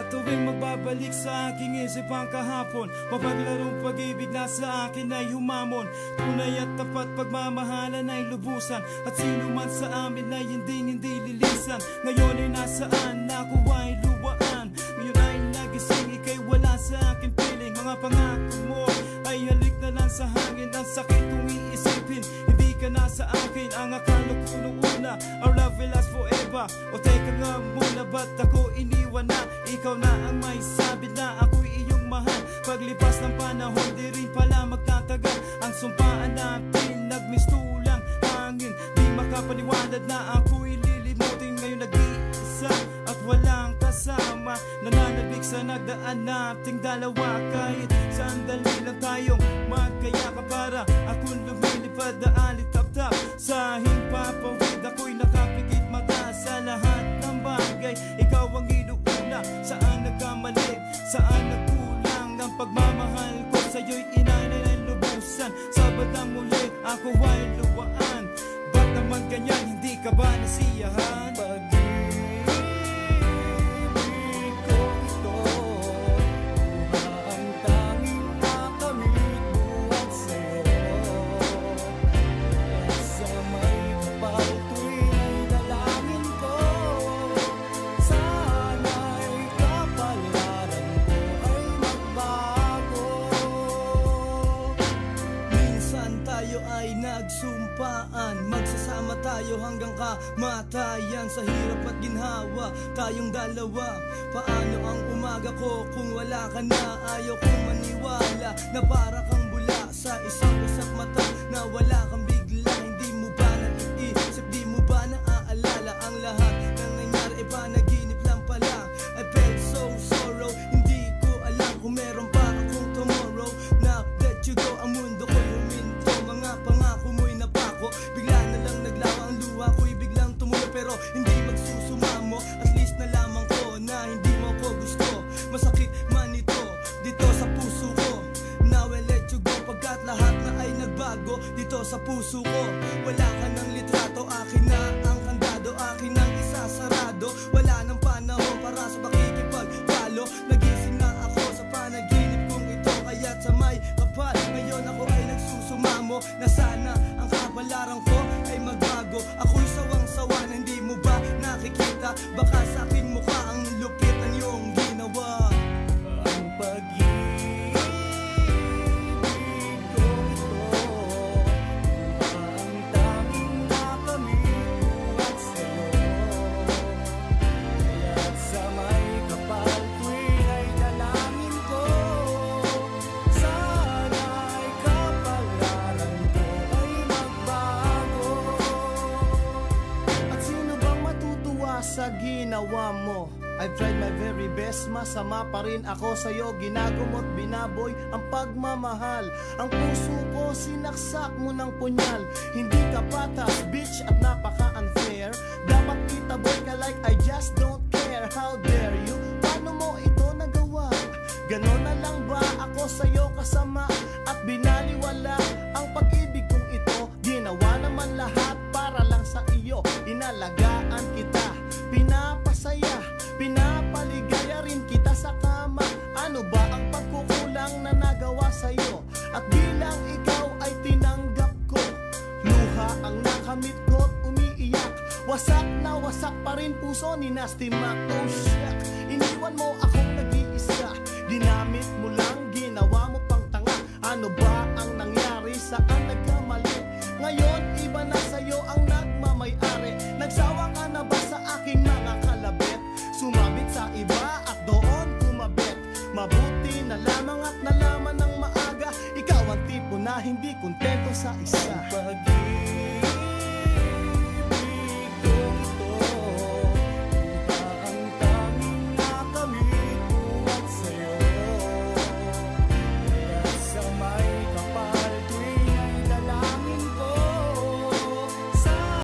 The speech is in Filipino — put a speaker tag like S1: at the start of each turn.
S1: tuwing magbabalik sa aking isip ang kahapon, mapaglarong pag-ibig na sa akin ay humamon. Tunay at tapat pagmamahalan ay lubusan, at sino man sa amin ay hindi lilisan. Ngayon ay nasaan, ako ay luwaan. Ngayon ay nagising, ika'y wala sa akin piling. Mga pangako mo ay halik na lang sa hangin. Ang sakit kong iisipin, hindi ka na sa akin. Ang akala ko nung una, our love will last forever. O teka nga muna, ba't ako iniwan na? Ikaw na ang may sabi na ako'y iyong mahal. Paglipas ng panahon, di rin pala magtatagal. Ang sumpaan natin, nagmistulang hangin. Di makapaniwanag na ako'y lilimutin. Ngayon nag-iisa at walang kasama, nananabik sa nagdaan nating dalawa. Kahit sandali lang tayong magkayakap, para akong lumilipad na alitap-tap. Sa himpapawid ako'y nakapikit mata. Sa lahat ng bagay, ikaw ang inuuna. Saan nagkamali, saan nagkulang ang pagmamahal ko sa'yo'y inanay ng lubusan. Sa bandang muli, ako ay luwaan. Ba't naman ganyan, hindi ka ba nasiyahan? Magsasama tayo hanggang kamatayan. Sa hirap at ginhawa, tayong dalawa. Paano ang umaga ko kung wala ka na? Ayaw kong maniwala na para kang bula sa isang usap mata, na wala kang bigla. Hindi mo ba naiisip, di mo ba naaalala ang lahat ng nangyari ay panaginip lang pala? I felt so sorrow, hindi ko alam kung meron pa akong tomorrow. Now that you go, ang mundo ko'y huminto. Mga pangako mo'y napako, bigla na lang naglawa ang luha ko'y biglang tumulo. Pero hindi magsusumamo, at least nalaman ko na hindi mo ko gusto. Masakit man ito dito sa puso ko. Now I let you go, pagkat lahat na ay nagbago dito sa puso ko. Wala ka ng litrato, akin na ang kandado, akin ang isasarado. Wala nang panahon para sa pakikipagtalo. Nagising na ako sa panaginip kong ito, kaya't sa may kapal ngayon ako ay nagsusumamo. Na sana ang kabalaran ko ay magbago. Ako'y sawang-sawa na hindi mo ba nakikita? Baka sa aking mukha ang lupit ng iyong ginawa. Ang pag-ibig ko ito, ang tanging nakamit buhat sa'yo. Kaya't sa may kapal tuwing ay dalangin ko, sana'y kapalaran ko ay magbago. At sino bang matutuwa sa ginawa mo? I've tried my very best, masama pa rin ako sa'yo. Ginagumot, binaboy ang pagmamahal. Ang puso ko sinaksak mo ng punyal. Hindi ka patas, bitch, at napaka-unfair. Dapat itaboy ka like I just don't care. How dare you? Paano mo ito nagawa? Ganon na lang ba ako sa'yo kasama? At binaliwala ang pag-ibig kong ito. Ginawa naman lahat para lang sa iyo. Inalagaan kita, pinapasaya, pinapaligaya rin kita sa kama. Ano ba ang pagkukulang na nagawa sa'yo? At bilang ikaw ay tinanggap ko, luha ang nakamit ko't umiiyak. Wasak na wasak pa rin puso ni Nasty Mac. Oh shit, iniwan mo akong nag-iisa. Ginamit mo lang, ginawa mo pang tanga. Ano ba ang nangyari, saan nagkamali? Ngayon iba na sa'yo ang nagmamay-ari. Nagsawa ka na ba sa aking mga kalabit? Sumabit sa iba at doon kumabit. Mabuti na lamang at nalaman ng maaga, ikaw ang tipo na hindi kontento sa isa.